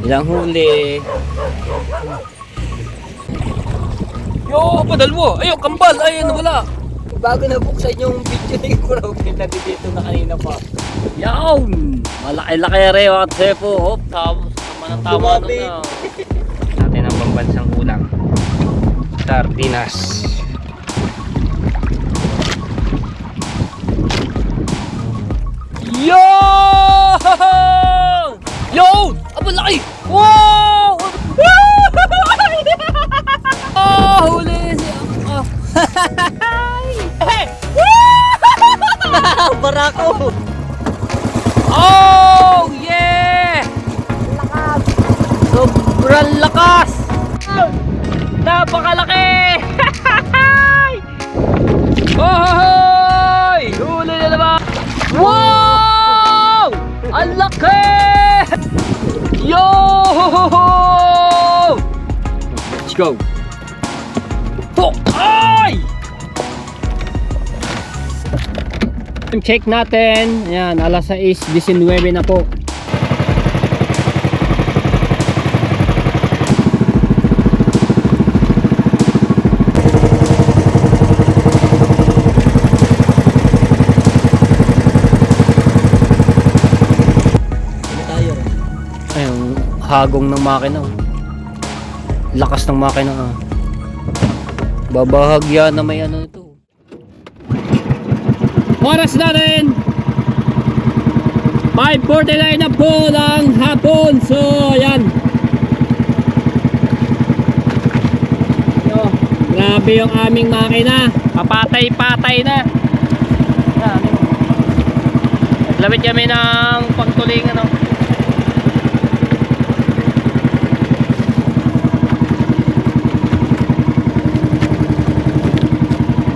Ilang huli. Yo, padalwo. Ayun, kambal. Ayun, wala. Bago nabuksan yung video ni Kurawin, nandito na kanina pa. Yawn! Malaki-laki rin mga trepo. Hop, tama na. Natin ang pambansang ulam. Sardinas. Yo! Yo! Aba laki! Wow! Oh, huli siya. Barako! Oh, yeah! Lakas! Sobrang lakas! Napakalaki! Hoy! Huli na naman! Wow! Ang laki! Yo! Let's go! Ay! Check natin. Ayan, alas 6:19 na po. Ayun, hagong ng makina. Lakas ng makina. Babahagya na may ano ito. Oras na rin 5:49 na po ng hapon. So ayan, grabe yung aming makina, papatay-patay na. Naglawit kami ng pagtuling ano.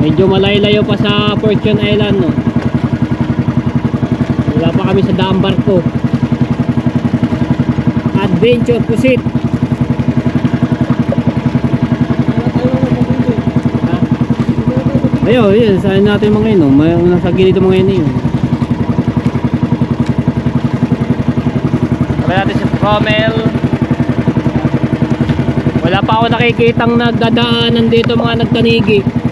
Medyo malayo-layo pa sa Fortune Island, no? Wala pa kami sa daang barko. Adventure Pusit. Ayun, yun, saan natin mga yun, no? May nasa gilid mga yun yun. Sabi natin si Rommel. Wala pa ako nakikitang nagdadaanan dito mga nagtanigi.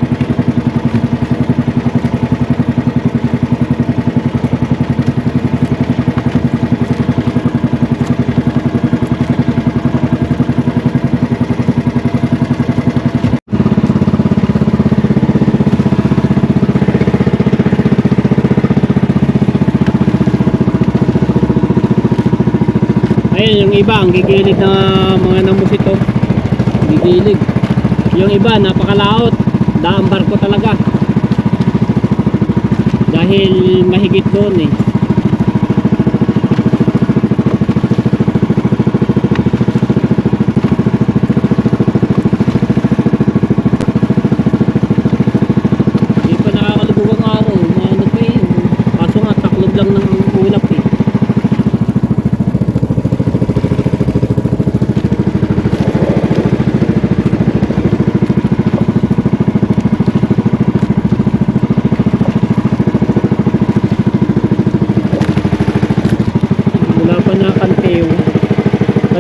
Ayun, yung iba ang gigilid na mga namusito, gigilid. Yung iba napakalaot, daang barko talaga dahil mahigit doon eh. Hindi pa nakakalubog ang araw, ano pa eh, kaso nga taklob lang ng ulap eh.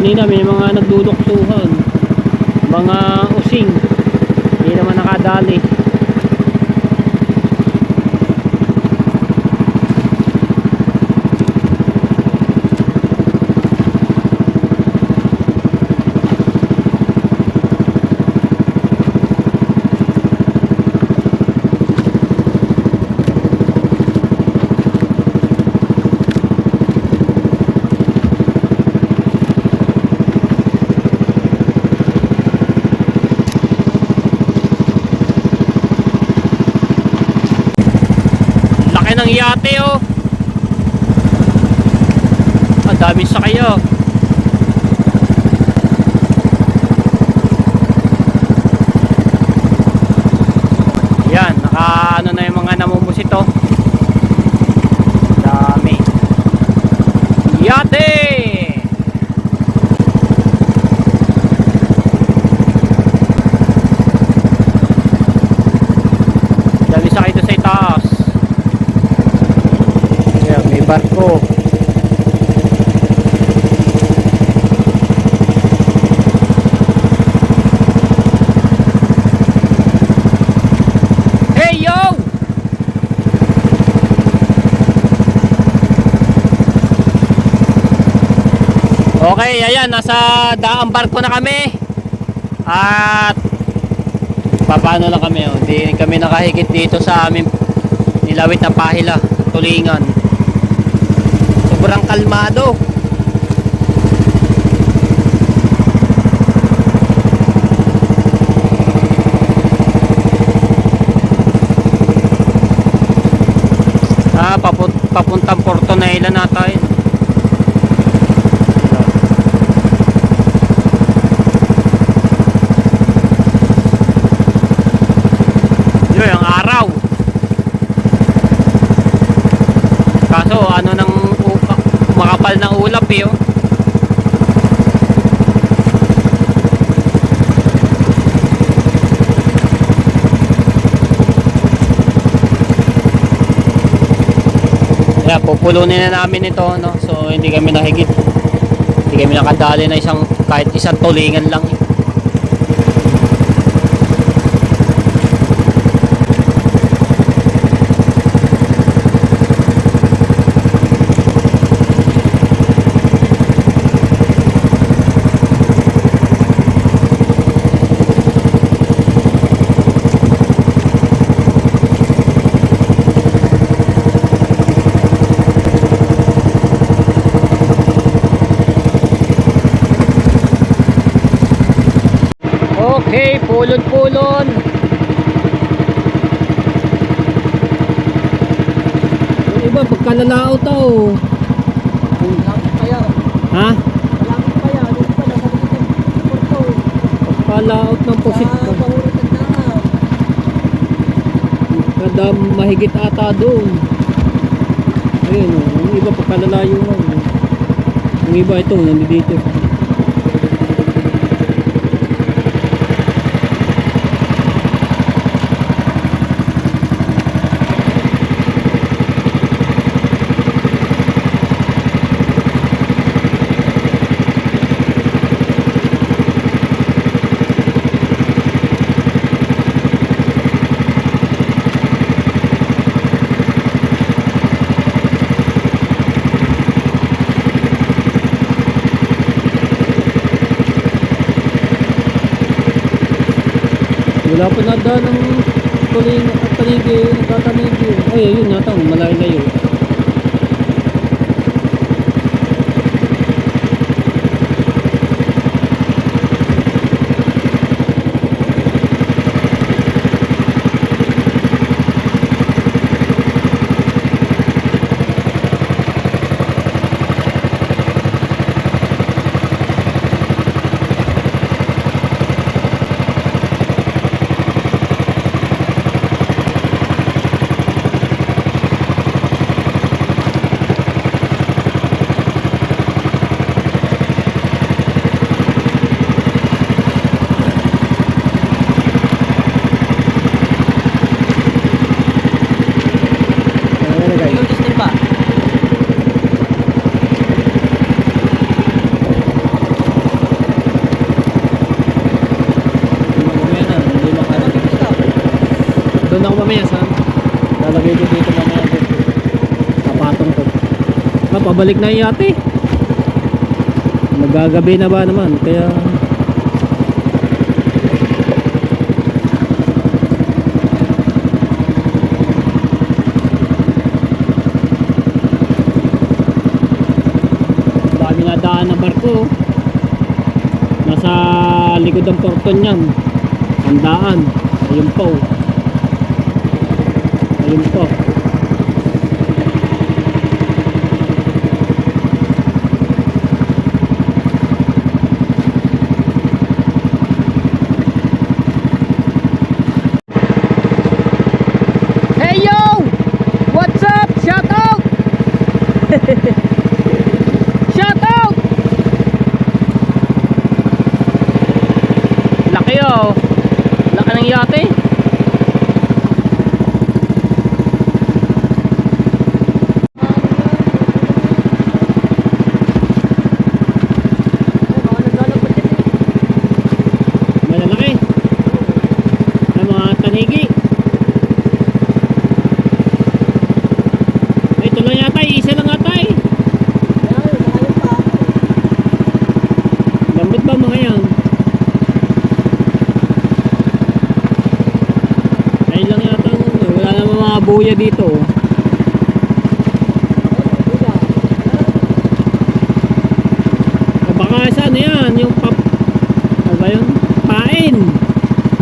Kanina may mga nagduduktuhan, mga using, hindi naman nakadali. Ng yate oh. Ang dami sakay oh. Yan, naka ano na yung mga namumusit oh. Dami. Yate! Dami sakay ito sa itaas. May barko. Okay, ayan, nasa daang barko na kami. At paano lang kami, oh. Hindi kami nakahigit dito sa aming nilawit na pahila, tulingan. Sobrang kalmado. Papuntang Porto Naila na tayo. Yun ang araw. Kaso ano nang makapal na ulap eh, oh. Kaya pupulunin na namin ito, no? So hindi kami nahigit. Hindi kami nakadali na kahit isang tulingan lang eh. Okay, pulon-pulon. Yung iba pagkalalao to. Lapit pa yan. Ha? Lapit pa yan. Doon pa nasa likod ng porto. Pagkalaot ng pusit Sa ko. bahurot ng daan. Kada mahigit ata doon. Ayun, oh. Yung iba pagkalalayo nga. Yung iba ito, nandito. Wala pa nadaan ng tuling at tanigi, nagtatanigi. Ay, ayun yata, malayo-layo. Doon ako mamaya sa lalagay ko dito mamaya dito. Kapatong ko. Pabalik na yung yate. Magagabi na ba naman kaya dami na daan ng barko. Nasa likod ng porto niyan. Ang daan. Ayun po. Ayun po. Hey yo! What's up? Shout out! Shout out! Laki oh. Laki ng yate. Malalaki. Ay mga tanigi. Ay ito lang yata. Isa lang yata eh. kuya dito. Oh. Baka saan yan? Yung ano ba yun? Pain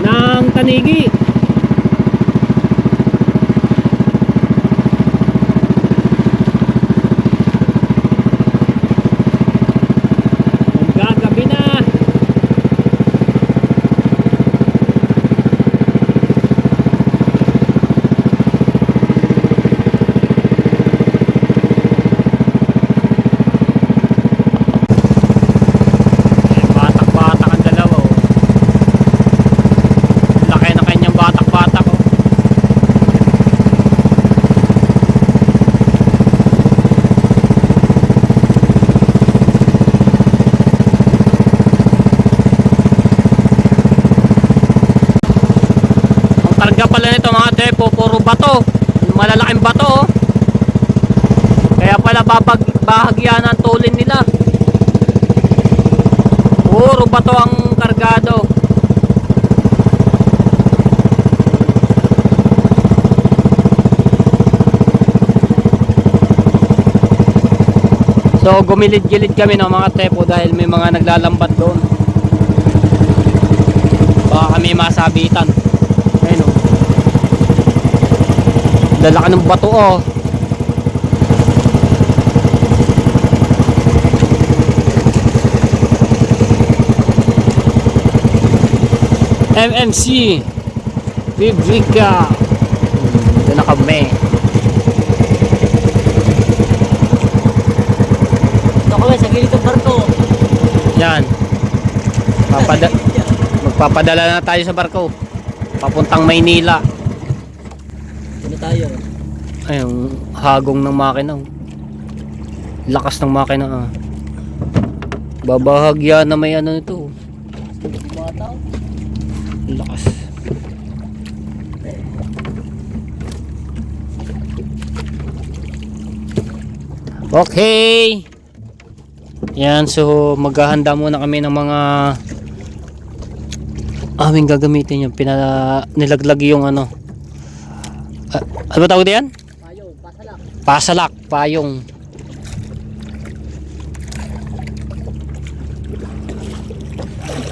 ng tanigi. Maggagabi na. Batak-batak ang dalawa. Oh. Laki na kanyang batak-batak. Oh. Ang karga pala nito mga tepo, puro bato. Malalaking bato. Oh. Kaya pala bahagyan ang tulin nila. Puro bato ang kargado. So gumilid-gilid kami ng mga tepo dahil may mga naglalambat doon. Baka kami masabitan. Ayun o. Lalaki ng bato oh. MMC Biblica. Ito na kami. Ito kami sa gilid ng barko. Yan. Magpapadala na tayo sa barko. Papuntang Maynila. Ano tayo? Ayun, hagong ng makina. Lakas ng makina. Ah. Babahagya na may ano nito. Mga tao. Lakas. Okay. Yan, so maghahanda muna kami ng mga aming gagamitin yung nilaglag yung ano. Ano ba tawag diyan? Payong, pasalak. Pasalak, payong.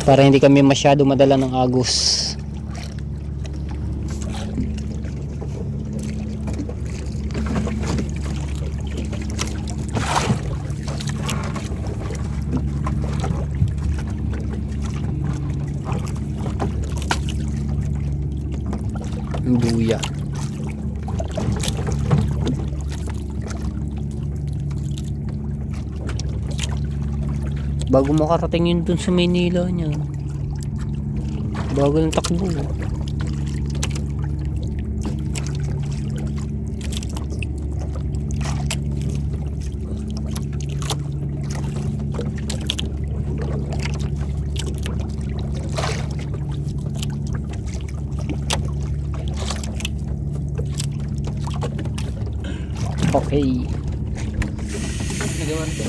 Para hindi kami masyado madala ng agos. Buya. Bago makarating yun dun sa Maynila niya. Bago ng takbo. Okay. Nagawan ko.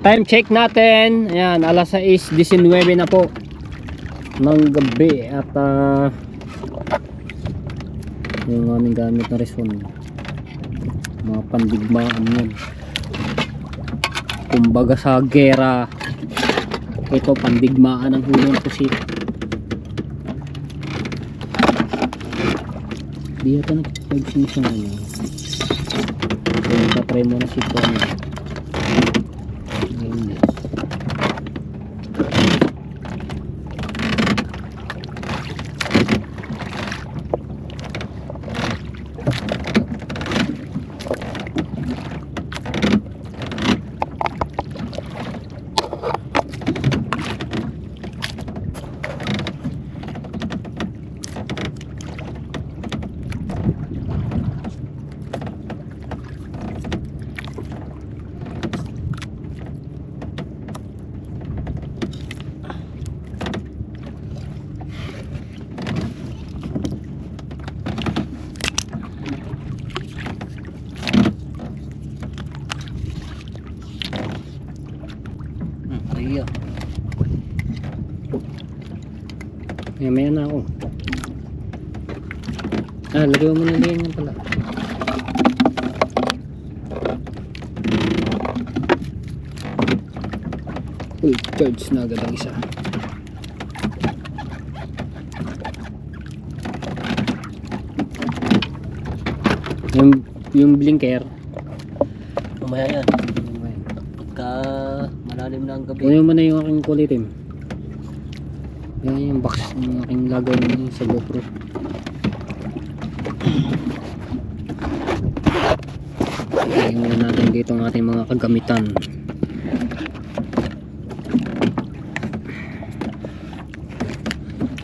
Time check natin. Ayan, alas 6:19 na po ng gabi. At yung aming gamit na reson, mga pandigmaan yan. Kumbaga sa gera, ito pandigmaan ang hulong pusit. Di ito nagpagsinisang ano. So tatry mo na si Tony. Maya na ako. Lagay mo muna din yan pala. Full charge na agad ang isa. Yung blinker. Mamaya yan. Pagka malalim na ang gabi. Kunin mo na yung aking kulay team. Yan yung box ng aking lagay sa GoPro. Lagay muna natin dito ang ating mga kagamitan.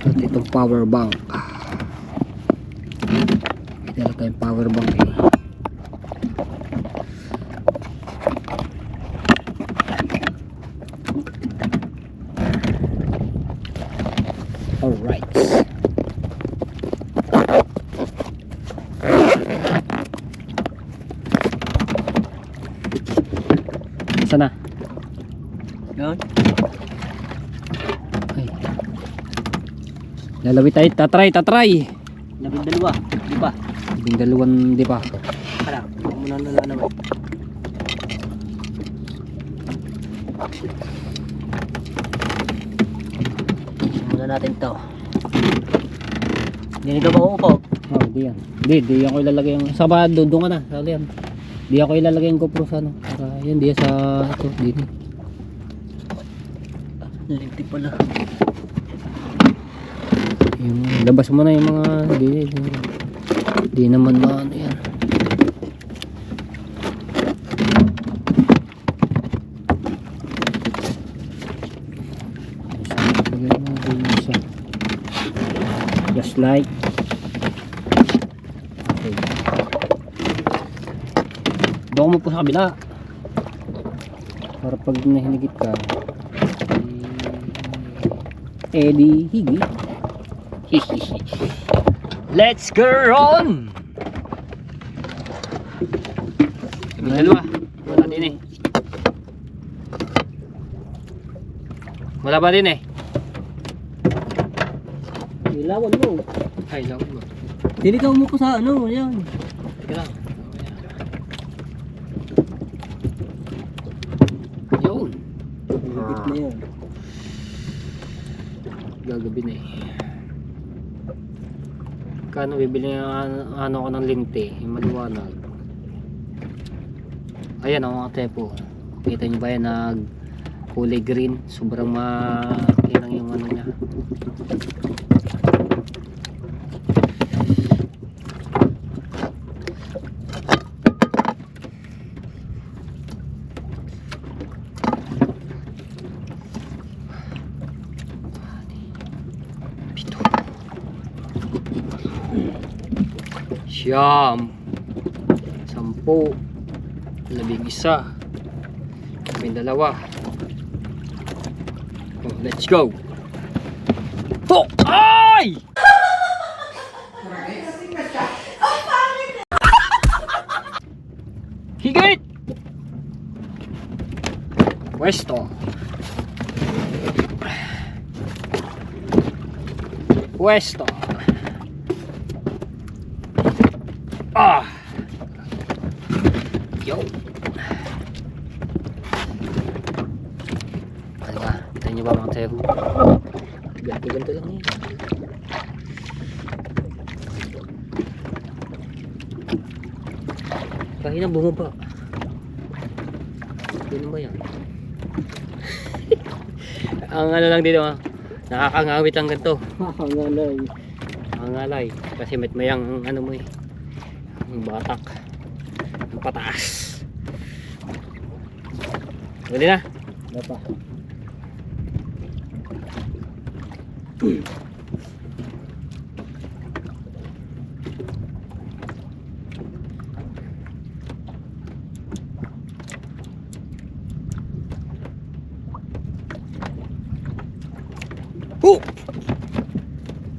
At itong power bank. May dala tayong power bank eh. Alright. Sana. Yan. Ay. Lalawit tayo. Tatry. 12. Di ba? 12, di pa. Kala. Huwag mo na nalalaway. Muna natin to. Hindi ka ba uupog? Oh, di yan. Di ako ilalagay yung sabado, doon ka na. Sali yan. Di ako ilalagay yung GoPro sa ano. Para yan, di sa ito. Dito. Linti pala. Yung labas mo na yung mga di naman ano yan. Just like okay. Doon mo po sa kabila para pag nahinigit ka di higit. Let's go on! Yung dalawa wala din eh. Wala ba din eh? Ilawan mo. Ay, lawan mo. Diligaw mo ko sa ano. Yan. Sige lang. Yun. Bibit na yan. Gagabi na eh. Kano bibili ng ano ko ng linte, yung maliwanag. Ayan ang mga tepo. Kita nyo ba yan nag kulay green? Sobrang makinang yung ano niya. Siyam, 10, 11, 12. Oh, let's go. To! Ay! Higit! Pwesto. Pwesto. Yo. Ano ba? Kita nyo ba mga teho? Ganto lang yun. Kahina bumaba. Ano ba yan? Ang ano lang dito nakakangawit lang ganito. Nakakangalay. Nangangalay. Kasi mayang ano mo eh. Ang batak. Ang pataas. Pwede na? Dapa.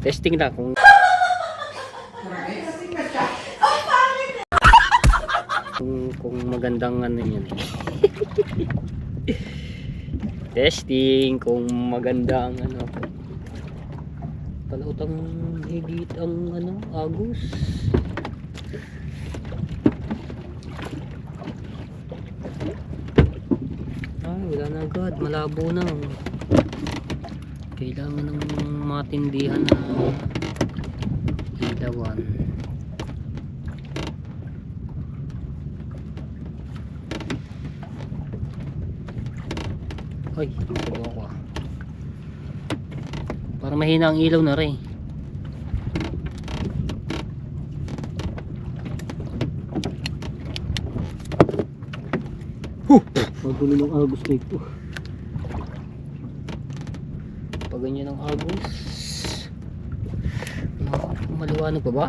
Testing na kung kung magandang ano yan eh. Testing kung maganda ang ano. Palautang higit ang ano, agos. Ay, wala na agad, malabo na. Kailangan ng matindihan na ilawan. Ay, sabaw ko ah. Para mahina ang ilaw na rin. Magulo ng agos na ito. Pag ganyan ang agos, maliwanag pa ba?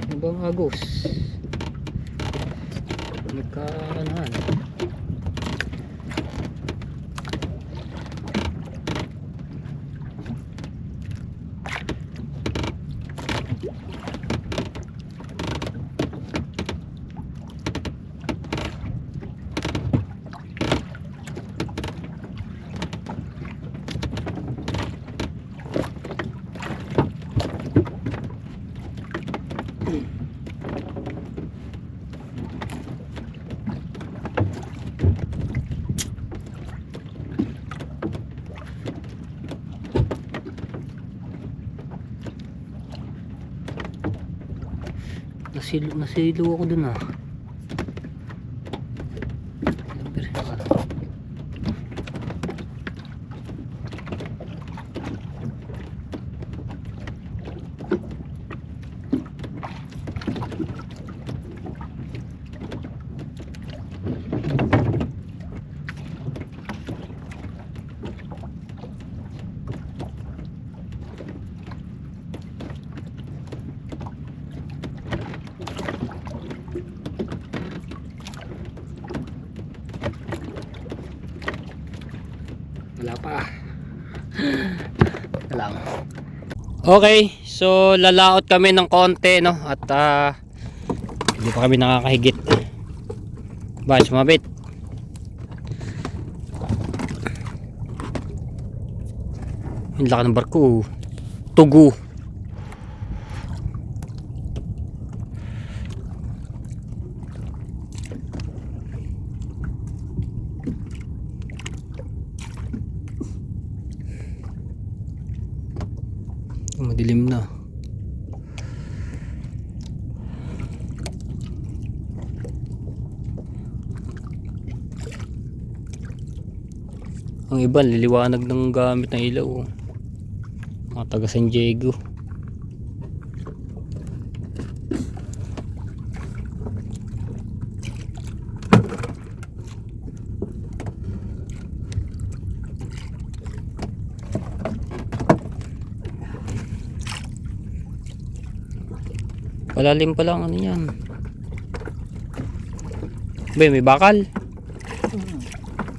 Ano bang agos? Nagkaanahan. Nasilo ako dun ah. Wala pa. Lang. Okay, so lalaot kami ng konti no at hindi pa kami nakakahigit. Ba, sumabit. Yung laki ng barko. Tugo. Madilim na. Ang iba liliwanag ng gamit ng ilaw. Mga taga San Diego. Palalim pa lang ano yan. Ba, may bakal.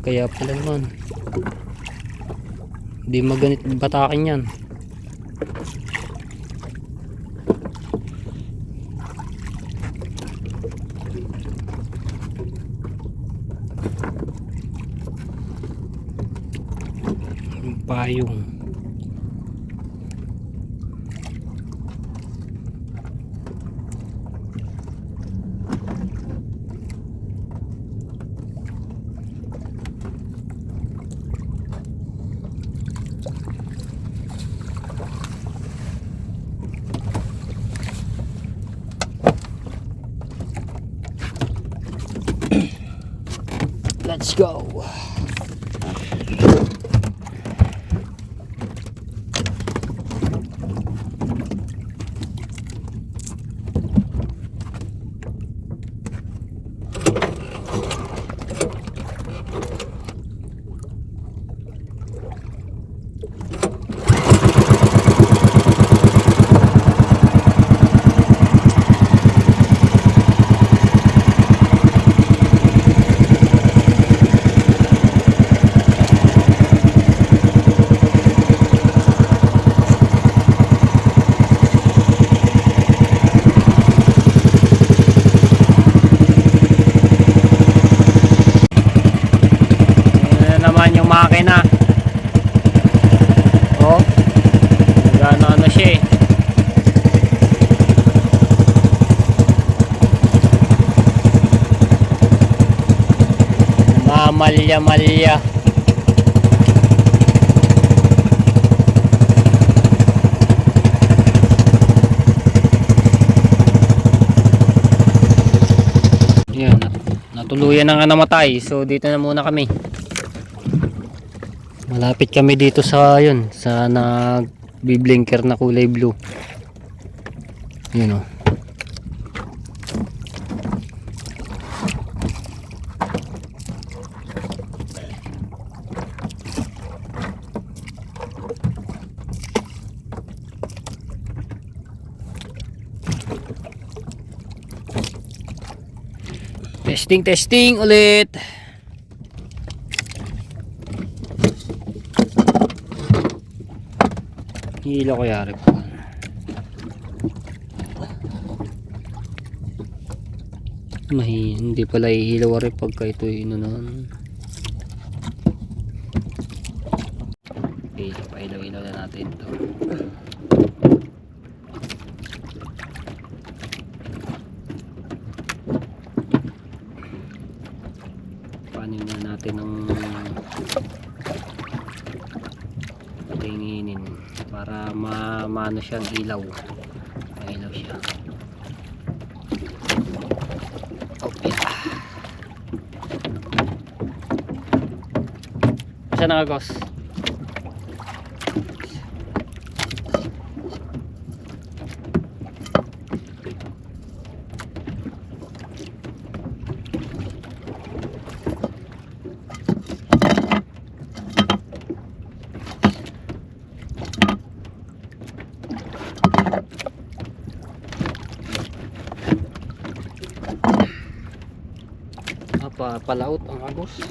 Kaya pala naman. Hindi maganit batakin yan. Payong. Let's go. makina. Oh. Gano siya eh. Mamalya-malya. Yan, natuluyan na nga namatay. So dito na muna kami. Malapit kami dito sa yun, sa nagbiblinker na kulay blue. Yun o. Testing ulit. Hila ko yari po. Hindi pala ihilaw rin pagka ito inunan. Okay, pailaw-ilaw na natin ito. Panin na natin ng tinginin para maano siyang ilaw. Mailaw siya. Okay. Saan na agos? Palaot ang agos.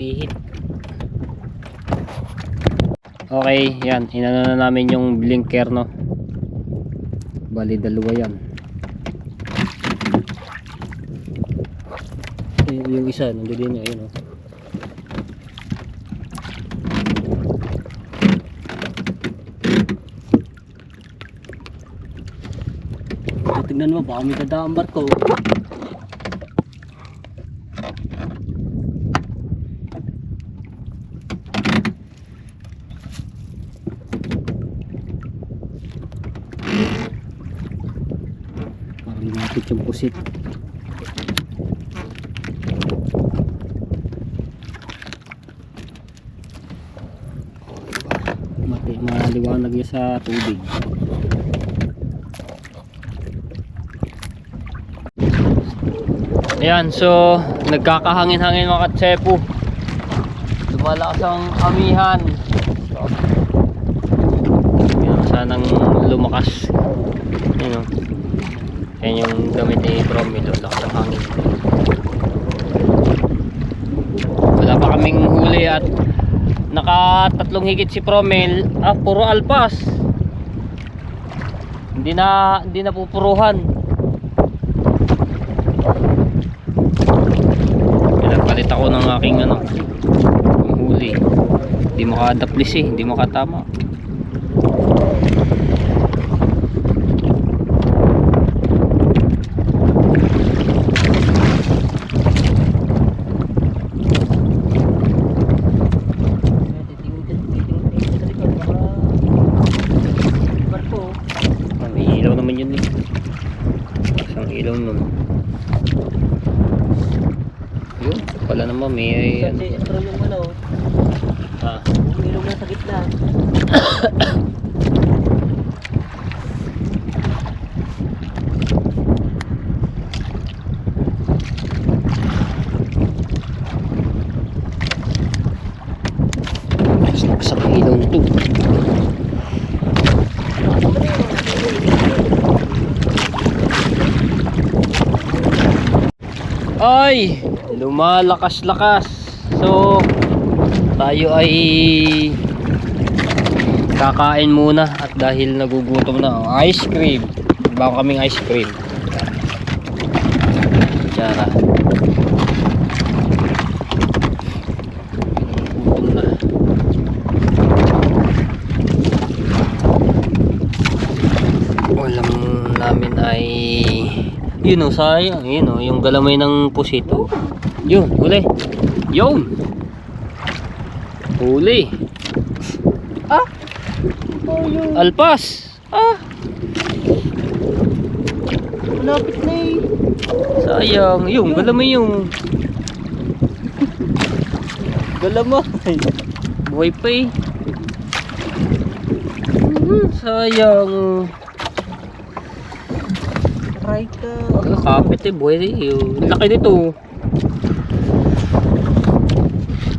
Pihit. Okay, yan. Inano na namin yung blinker, no. Bali, dalawa yan. Yung isa, nandiyan niya, ayun, oh. Tingnan mo, baka may dadaan barko. Lumapit yung pusit. Maliwanag yun sa tubig. Ayan, so nagkakahangin-hangin mga katsepo. Lumalakas ang amihan. Ayan, sanang lumakas. Ayan, yan yung gamit ni Promil, lakas ng hangin. Wala pa kaming huli at nakatatlong higit si Promil. Puro alpas. Hindi na pupuruhan. Pinagpalit ako ng aking huli. Hindi makadaplis eh, hindi makatama. ilong nun. Yun, pala naman may Sa sentro yung ano. ah, Yung ilong na sa gitna. sa ilong to. Ay, lumalakas-lakas. So, tayo ay kakain muna at dahil nagugutom na. Ice cream. Bago kaming ice cream. Tsara. Nagugutom na. Ulam namin ay yun o, sayang. Yun o, yung galamay ng pusito. Yun, huli. Yun. Huli. Ah! Oh, yung Alpas. Ah, malapit na eh. sayang. Yung galamay yung. Galamay. Buhay pa eh. Sayang. Try ka. Kapit eh, buhay eh. Laki nito.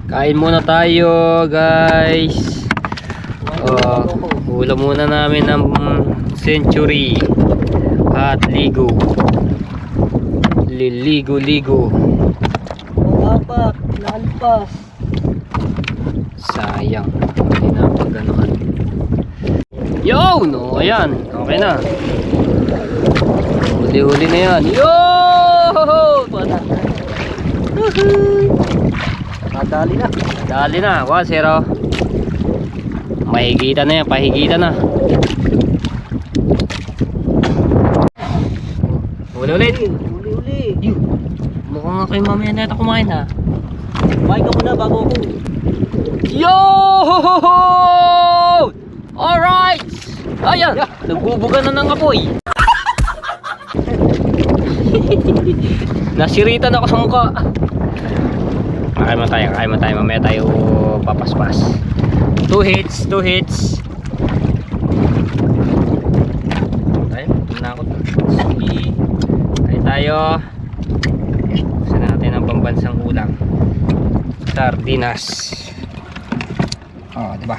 Kain muna tayo, guys. Hula muna namin ng century at ligo. Liligo-ligo. O apat. Naalpas. Sayang. Hindi na pagganuhan. Yo! No, ayan. Okay na. Huli-huli na yan. Yo! Nadali na. Dali na. 1-0. Mahigitan na yan. Pahigitan na. Ulit-ulit. Uli-uli. Yo! Mukhang nga kayo mamaya na ito kumain ha. Kumain ka muna bago ako. Yo! Alright! Ayan! Nagbubuga na ng apoy. Nasiritan ako sa mukha. Kain mo tayo. Mamaya tayo papaspas. 2 hits. Tayo, tunakot. Sige. Kain tayo. Gusto natin ang pambansang ulam. Sardinas. Oh, diba?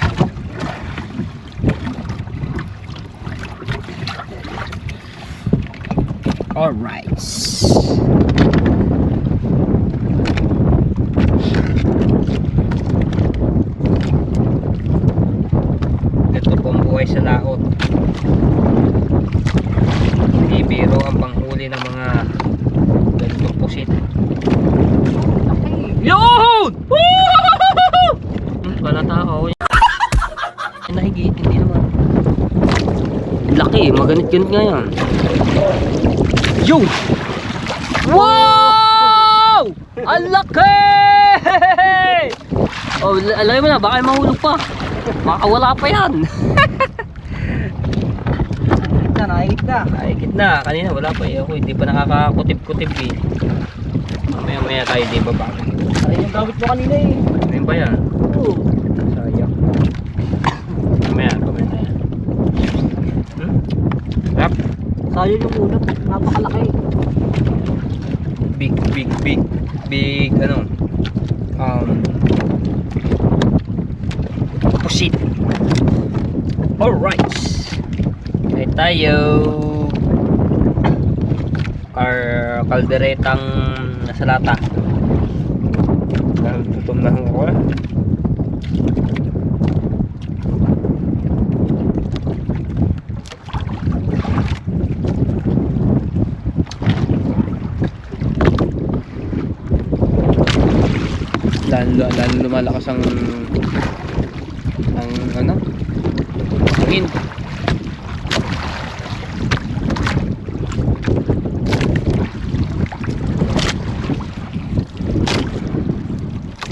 Alright. Ito pong buhay sa laot. Hindi biro ang panghuli ng mga ganitong pusit. Yun! Woo! Wala tao. Nahigit, hindi naman. Laki, maganit-ganit nga yan. Yun! Wow! Ang laki! Oh, alam mo na, baka mahulog pa. Baka wala pa yan. Naikit na. Nakikit na, kanina wala pa eh. Ako hindi pa nakakakutip-kutip eh. Mamaya tayo di baba. Ay, yung gamit mo kanina eh. Ayun ba yan? Oo. Sayang. Mamaya na yan. Yap. Sayang yung ulap. Napakalaki. Big ano pusit. Alright, ay tayo kalderetang nasa lata. Tutom na ako eh. lalo lumalakas ang ano hangin.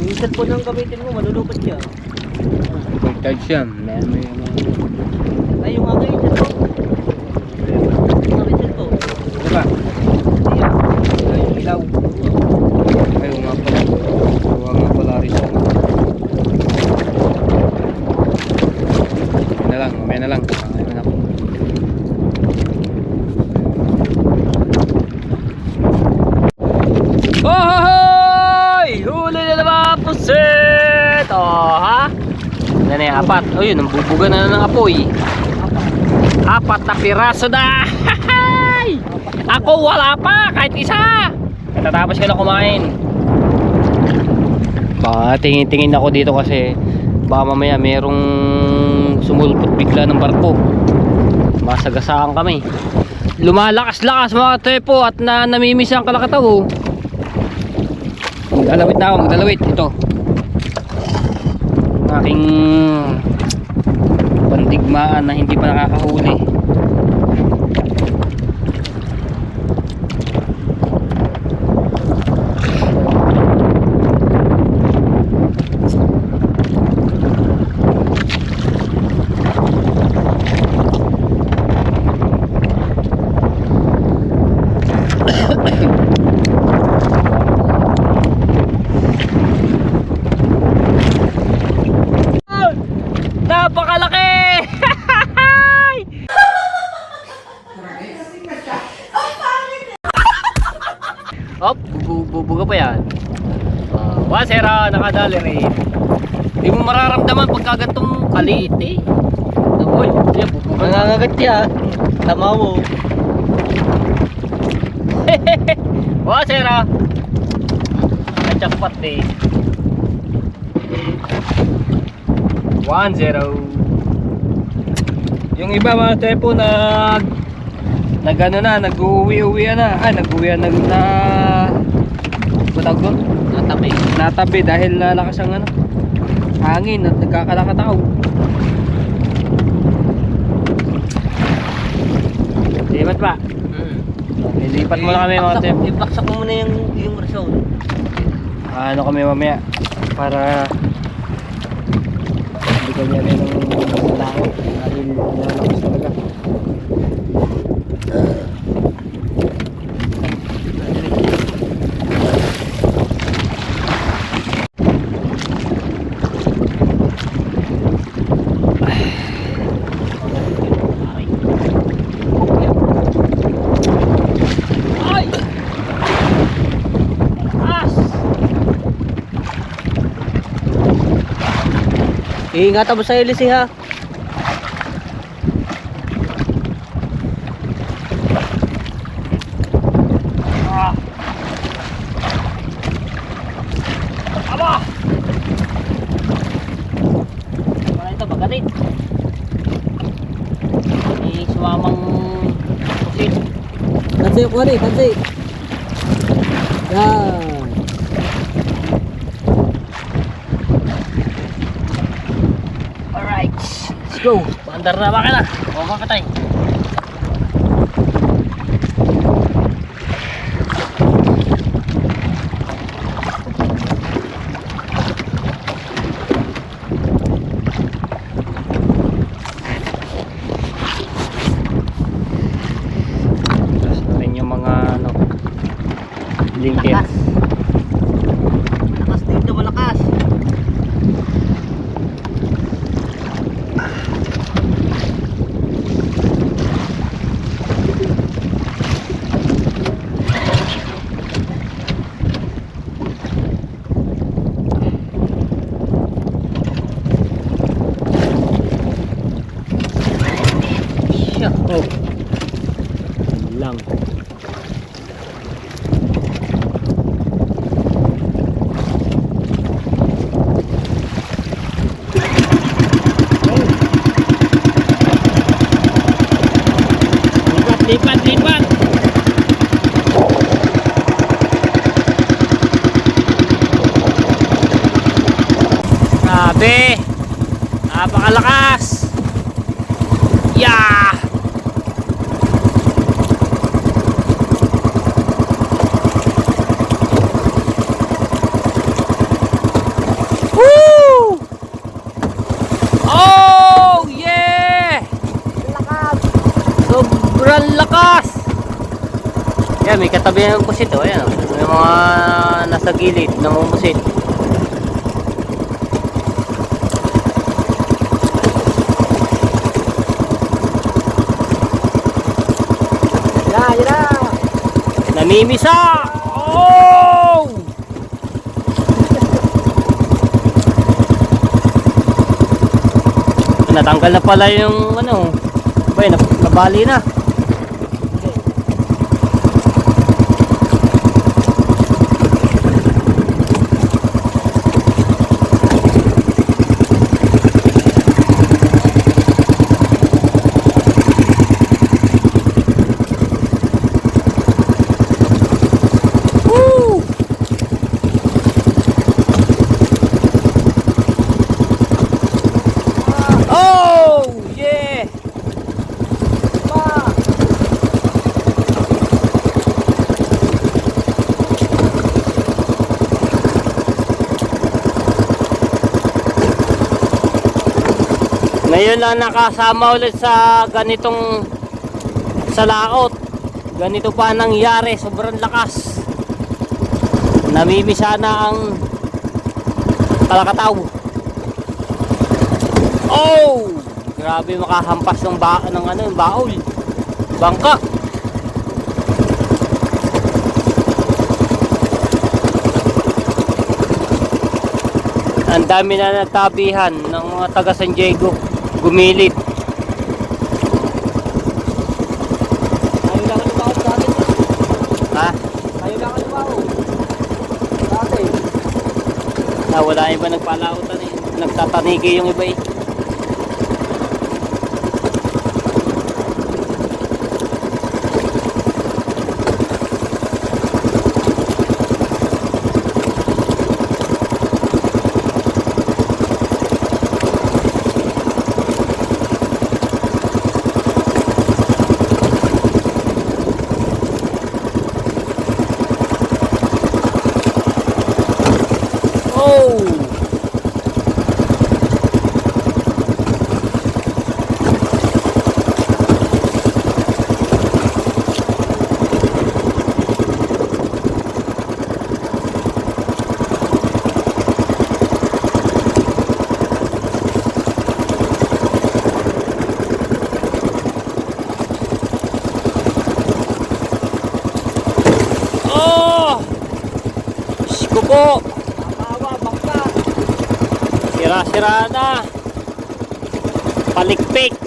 Yung cellphone ang gamitin mo, malulupot siya. Pag-charge yan may Ay, yung aking cellphone. Yung aking cellphone. diba apat. O yun, bubuga na ng apoy. Apat na piraso na. Ako wala pa, kahit isa. Katatapos ko na kumain. Baka tingin-tingin ako dito kasi baka mamaya merong sumulpot bigla ng barko. Masagasaan kami. Lumalakas-lakas mga tepo at namimiss ang Kalakataw. Magdalawit na ako, magdalawit. Ito aking pandigmaan na hindi pa nakakahuli. Napakalaki! Hop, bubuga pa yan. Wasera, nakadali rin. Hindi mo mararamdaman pagka gantong kaliit eh. Uy, siya bubuga. Nangangagat yan. Tama mo. Wasera. Jackpot eh. 1-0. Yung iba mga tepo nag-uwi-uwi na. Nag-uwi na patag doon? Natabi dahil lalakas ang hangin at nagkakalakataw. Lipat pa. Lilipat mo na kami mga tepo. Ipaksak mo muna yung rason. Ano kami mamaya para hindi kami rin ng tao dahil lalakas talaga. Iingatan mo sa ilis ha. Aba! Wala ito, bagalit. Sumamang pusit. Kansi ko rin, kansi. Yan. Alright, let's go. Paandar na ba ka na? O makatay. Tapos na rin yung mga linggit. Malakas dito, malakas. Oh. Lang. Lipat. Grabe. Napakalakas. Yeah. Woo! Oh, yeah! Lakas. Sobrang lakas! Yan, may katabi ng pusit oh. Ayan, may mga nasa gilid ng pusit. Yan na. Namimisa! Oh! natanggal na pala yung ano. Bay, nabali na. Ngayon lang nakasama ulit sa ganitong salaot. Ganito pa nangyari, sobrang lakas. Namimisa na ang kalakataw. Oh! Grabe makahampas ng ng baol. Bangka. Ang dami na natabihan ng mga taga San Diego. Gumilit. Tayo lang ang lumaw dati. Ha? Tayo lang ang lumaw. Dati. Wala iba nagpalautan eh. Nagtatanigi yung iba eh. Po. Matawa, bangka. Sira-sira na. Palikpik.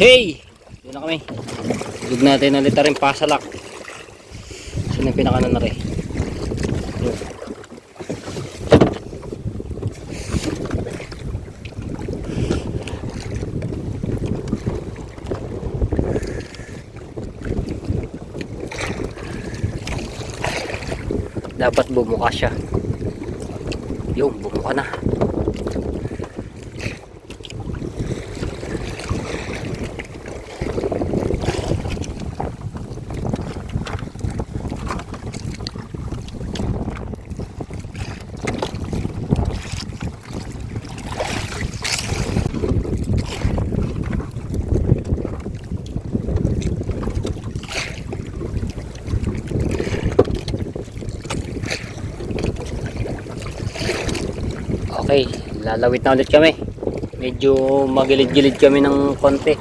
Hey! Yun na kami. Dug natin ulit na rin pasalak. Sino yung pinakanan na rin? Yun. Dapat bumuka siya. Yung bumuka na. Okay, lalawit na ulit kami. Medyo magilid-gilid kami ng konti.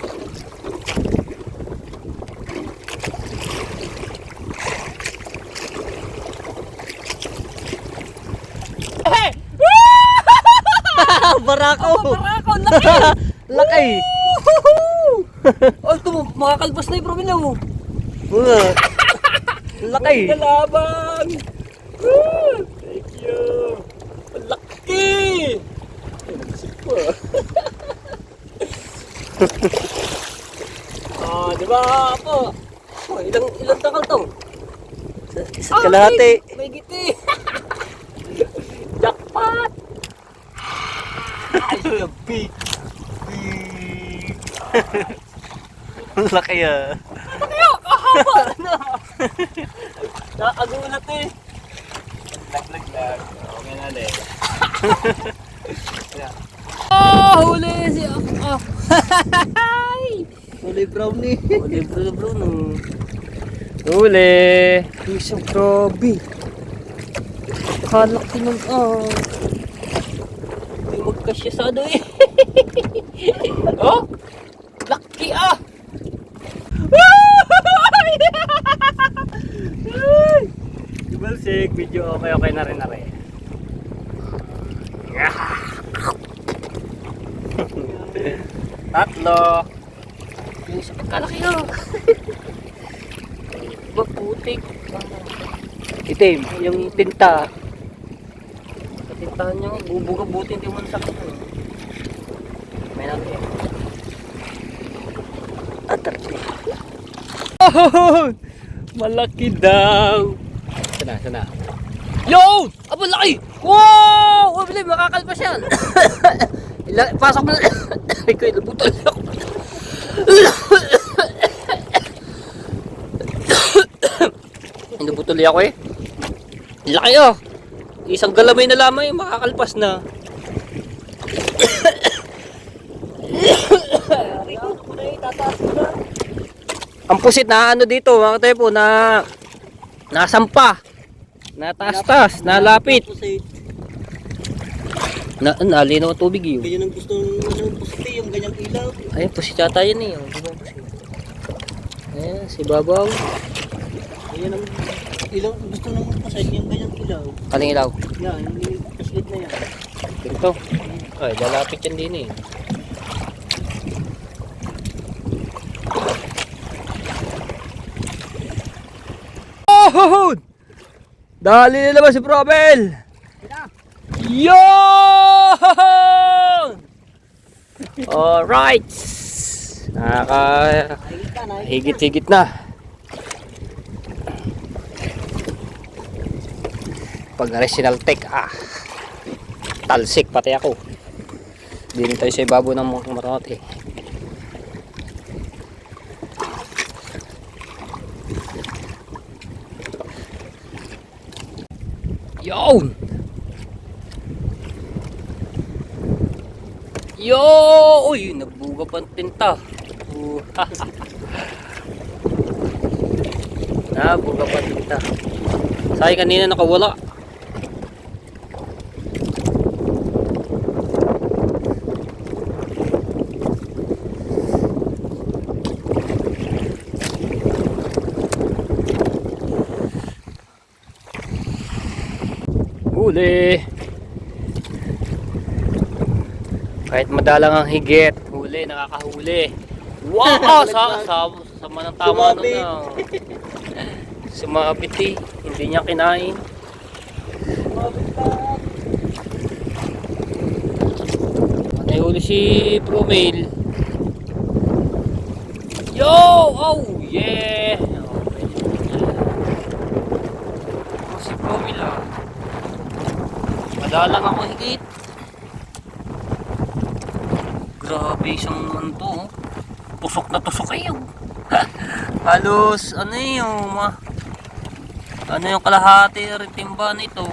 Hey! Barako! Barako, laki! Laki! Oh, ito mo, makakalpas na yung promila mo. Laki! Kalabang! Thank you! Laki! Oh, di ba po? Oh, ilang takal to? Isa't kalahati. May giti! Jackpot! Ay, big! Laki ah. Kahaba na! Nakagulat eh! Lag. Okay na din. Oh, huli si brownie. Huli Bruno. Huli. Isang grabe. Kalaki nun Hindi magkasya sa ano eh. Oh! Laki Balsik, video okay na rin. Tatlo. Yung isa pagkalaki putik. Itim, yung tinta. Tintahan niya, bubuga-buti, hindi mo nasakit. May natin. Oh! Malaki daw. Sana. Yo! Aba, laki! Wow! Oh, bilim, makakalpas yan. Pasok mo na. Ay, ko, ilabutol ako. Inubutuli ako eh. Laki Isang galamay na lamang makakalpas na. Ang pusit na ano dito mga tepo na nasampa. Nataas-taas, nalapit. Nalinaw ang tubig yun. Ganyan ang gusto ng pusit yung ganyang ilaw. Ay, pusit yata yun eh. Ayan, si Babaw. Ganyan ang ilaw, gusto ng pusit yung ganyang ilaw. Kaling ilaw. Yan, yung kaslit na yan. Ito. Ay, lalapit yan din eh. Oh! Dali na naman si Probel! Yun! Alright! Higit-higit na. Pag original tech, talsik pati ako. Dito tayo sa ibabaw ng mga kamarote. Yun! Yo! Uy, nagbuga pa ang tinta. Nabuga pa ang tinta. Sayang kanina nakawala. Huli. Kahit madalang ang higit, huli, nakakahuli. Wow! Sama ng tama nun na. Sumabit eh. Hindi niya kinain. May huli si Promil. Yo! Oh! Yeah! Si Promil madalang ako higit. Grabe isang ano to. Tusok na tusok kayo. Halos ano yung ano yung kalahati rin timba nito.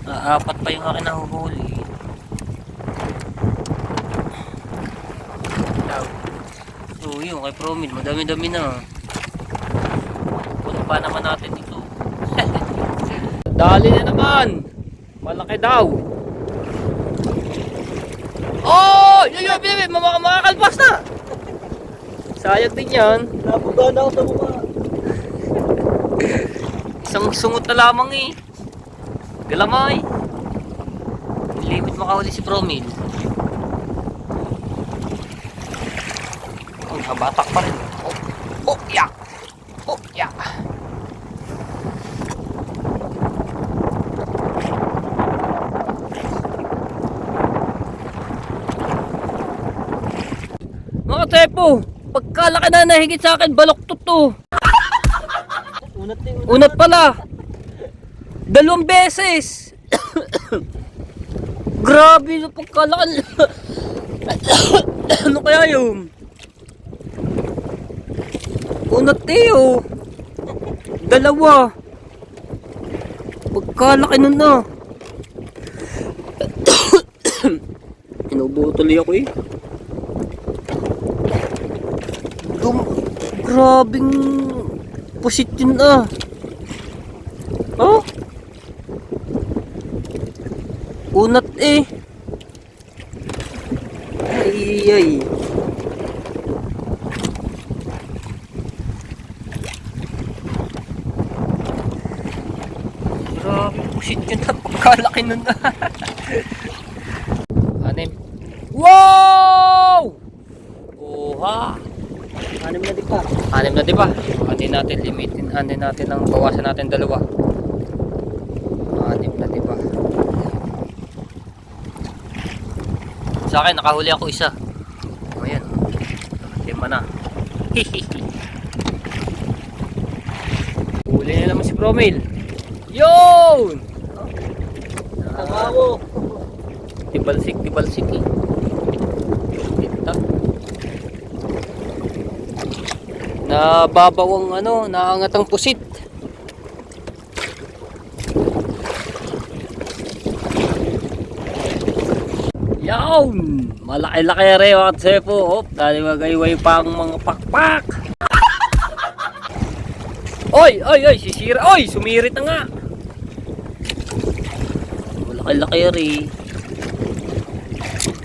Apat pa yung akin nahuhuli. So yun kay Promil madami-dami na. Puno pa naman natin ito. Dali na naman. Malaki daw. Oh! Yun, makakalpas na. Sayang din yan. Nabuga na ako sa mukha. Isang sungot na lamang eh. Galamay. Limit makahuli si Promil. Ang kabatak pa rin. Oh, yak. Oh, yak. Mga tepo, pagkalaki na nahigit sa akin, baloktot to. Unat pala. 2 beses. Grabe na pagkalaki. Ano kaya yun? Unat tayo. 2. Pagkalaki nun na. Inubo tuloy ako eh. Grabing pusit yun ah. Oh? Unat eh. Ay. Grabe pusit yun. Napagkalaki nun ah. Anim. Wow! Oha! Anim na di pa. Anim na, di ba? Anin natin, limitin. Anin natin lang, bawasan natin dalawa. Anim na, di ba? Sa akin, nakahuli ako isa. O, ayan. Lima na. Huli na naman si Promil. Yun! Tabawo. Tibalsik eh. Kita. Nababawang ano, naangat ang pusit. Yawn! Malaki-laki rin mga tsepo. Hop, dali magayway pang mga pakpak. Oy! Sisira. Oy! Sumirit na nga. Malaki-laki rin.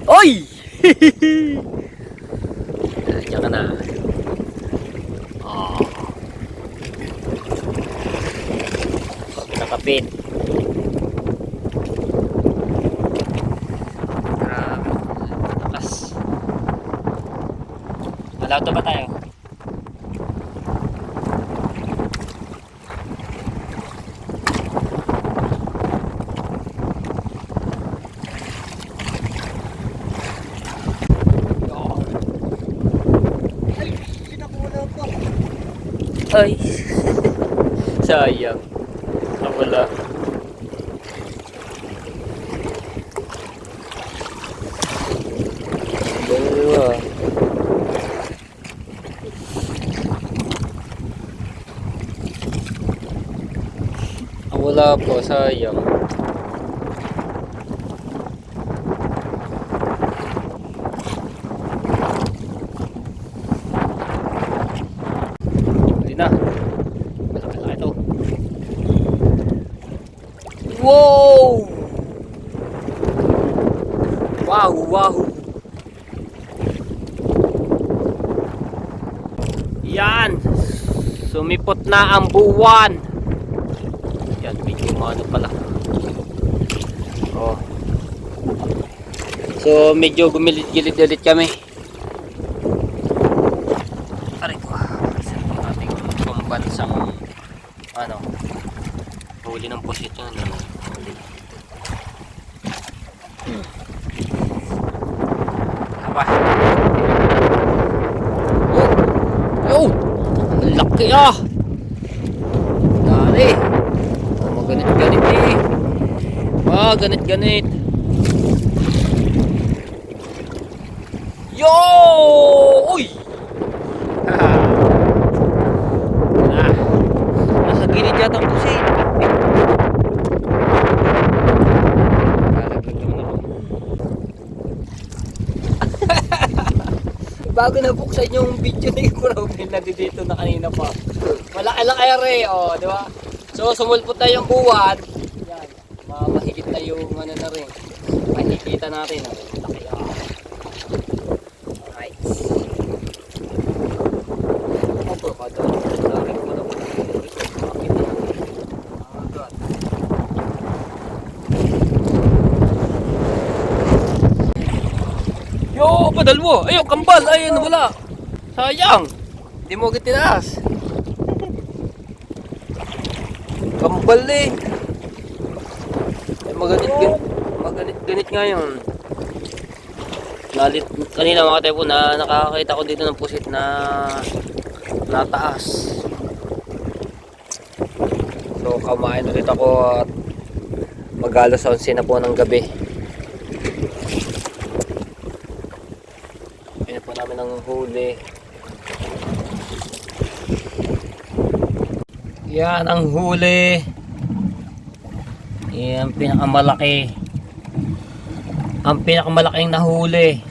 Oy! Diyan ka na. Oh. Nakapit. Grabe. Takas. Malauto ba tayo? Ay, sayang. Nawala. Dalawa. Wala po, sayang. Na. Malaki-laki ito. Wow! Wow! Yan! Sumipot na ang buwan. Yan, medyo ano pala. Oh. So, medyo gumilit-gilit ulit kami. Bansang ano huli ng pusit yun apa oh ang laki ah dali maganit-ganit eh ganit yo uy gilid yata ang pusit. Bago na buksan yung video ni Promil na dito na kanina pa. Malaki-laki rin, oh, di ba? So sumulpot na yung buwan. Yan. Mahigit na yung ano na rin. Makikita natin, oh. Laki. Alright. Opo, yo, padal mo. Ayun, kambal. Ayun, wala. Sayang. Hindi mo agad tinaas. Kambal eh. Maganit nga yun. Nalit, kanina mga tayo po na nakakita ko dito ng pusit na nataas. So, kamain ulit ako at mag-alas 11 na po ng gabi. Pina po namin ang huli. Yan ang huli. Yan pinakamalaki. Ang pinakamalaking nahuli.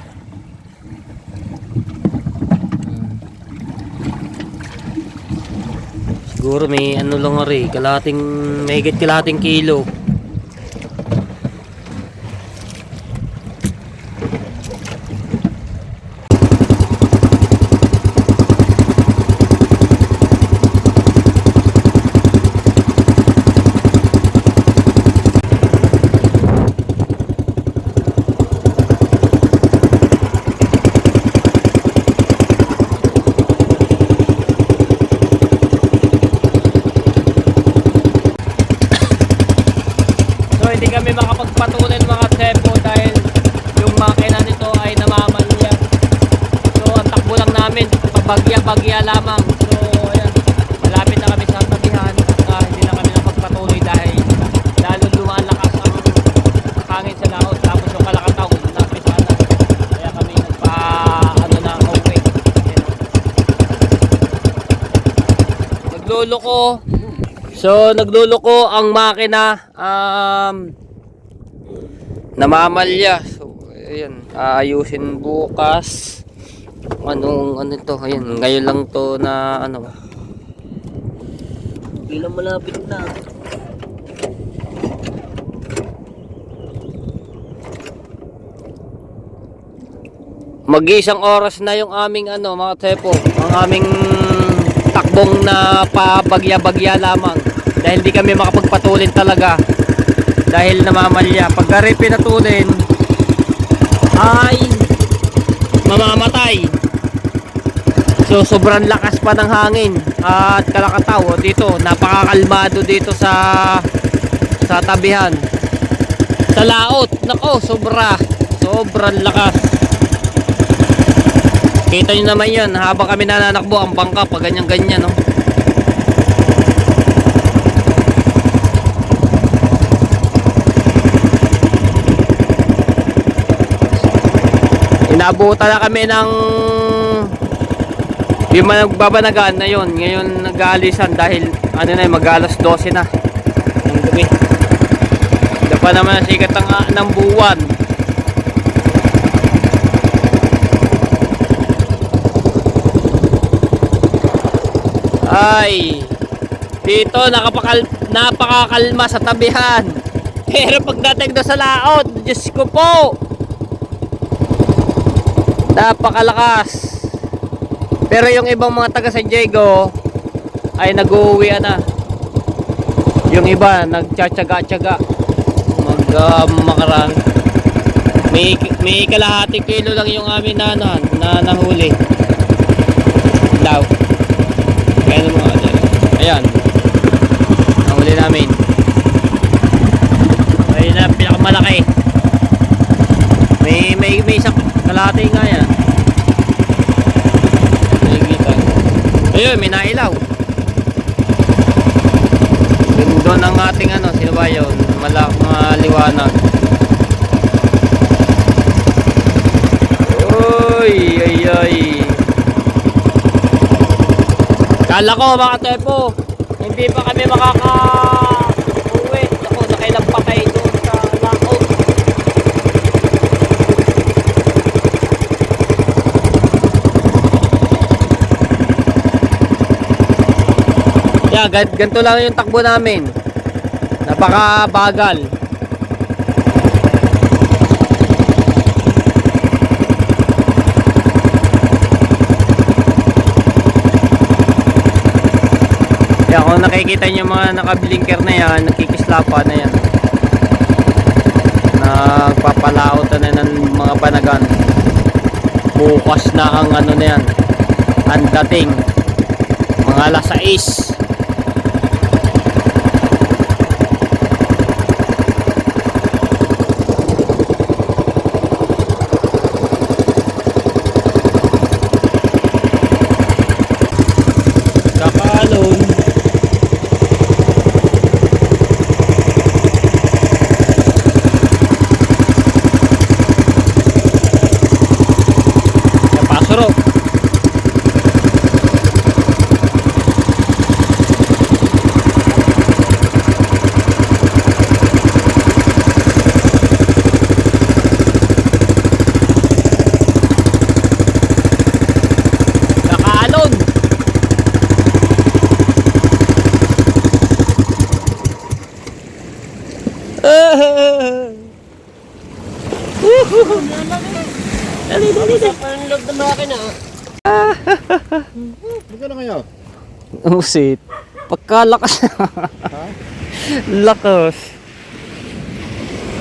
Siguro may ano lang rin, may higit kalahating kilo. So hindi kami makapagpatuloy mga tsepo dahil yung makina nito ay namamalya. So ang takbo lang namin, pabagya-bagya lamang. So ayan, malapit na kami sa tabihan. Hindi na kami nakapagpatuloy dahil lalo lumalakas ang hangin sa laot. Tapos yung kalakataw, napisa na. Kaya kami uwi. Nagluloko. So nagluloko ang makina, namamalya. So ayan, aayusin bukas. Ano to? Ayan, ngayon lang to na ano. Bilang malapit na. Mag-iisang oras na yung aming mga tsepo, ang aming takbong na pabagya-bagya lamang. Dahil di kami makapagpatulin talaga dahil namamalya. Pagka rin pinatulin ay mamamatay. So sobrang lakas pa ng hangin at kalakataw. Dito napakakalmado dito sa tabihan. Sa laot, nako, sobrang lakas. Kita nyo naman yan habang kami nananakbo ang bangka pag ganyan-ganyan, no? Inabutan na kami ng yung nagbabanagaan na yun. Ngayon nag-aalisan dahil mag-alas 12 na ng gabi. Hindi pa naman sikat ng buwan. Ay, dito napakakalma sa tabihan. Pero pagdating doon sa laot, Diyos ko po, napakalakas. Pero yung ibang mga taga San Diego ay nag-uwi na. Yung iba nagtsatsaga-tsaga makarang. May kalahati kilo lang yung amin na nahuli daw. Kaya mga ayan, nahuli namin. Ayun na pinakamalaki. May isang kalahati nga yan. Ayun, may nailaw. Doon ang ating sino ba yun? Maliwanag. Ay. Kala ko mga tepo, hindi pa kami makaka-uwi. Ako, nakailang patay doon sa laot. Yeah, ganito lang yung takbo namin. Napakabagal. Kaya kung nakikita nyo mga nakablinker na yan, nakikislapa na yan. Nagpapalaot na ng mga banagan. Bukas na ang na yan. Ang dating. Mga alas 6. Kapalon. Kapasuro. Dali, dali, dali. Parang loob ng makina. Magkano kayo? Usit. Pagkalakas. Ha? Lakas.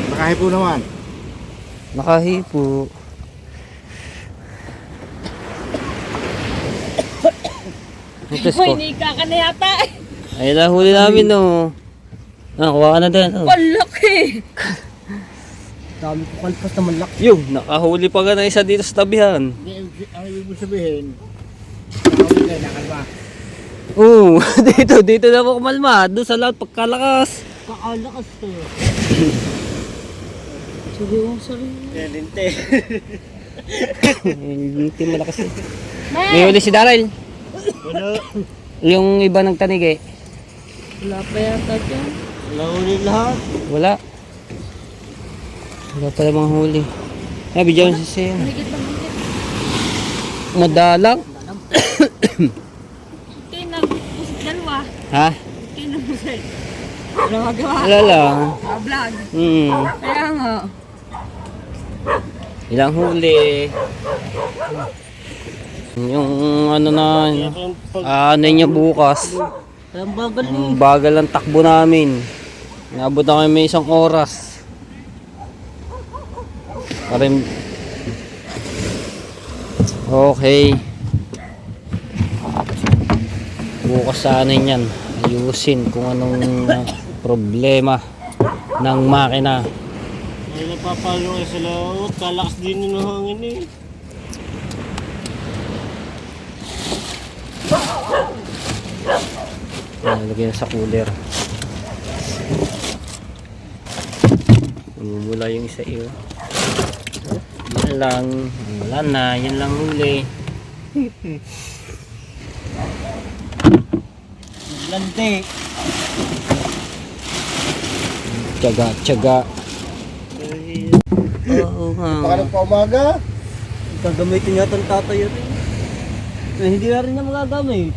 Nakahipo naman. Nakahipo. Ito ko. Nika ka na yata. Ayun na, huli namin no. Kuha ka na din. Oh. Palaki. Dami ko kalpas na malaki. Yung, nakahuli pa ka na isa dito sa tabihan. Ang ibig mo sabihin, nakawin kayo, nakalma. Oo, dito na ako kumalma. Doon sa lahat pagkalakas. Kaalakas to. Sabi mo, sabi mo. Lente. Hindi malakas eh. May huli si Daryl. Wala. Yung iba ng tanig eh. Wala pa yata dyan. Wala ulit lahat. Wala. Wala pa namang huli. Ay, bigyan si Sen. Higit lang higit. Madalang. Kayo nag-usip dalawa. Ha? Kayo nag-usip. Wala magawa. Wala lang. Vlog. Kaya nga. Ilang huli. Yung ano na, ano niya bukas. Ang bagal Ang bagal ng takbo namin. Naabot na kami may 1 oras. Parin. Okay. Bukas sana yan. Ayusin kung anong problema ng makina. Ay, napapalo kayo sa laot. Kalakas din ng hangin eh. Lagyan na sa cooler. Mula yung isa iyo. Yan lang. Wala na. Yan lang huli. Lante. Tiyaga. Oo nga. Baka pa umaga. Gagamitin yata ang tatay rin. Hindi na rin niya magagamit.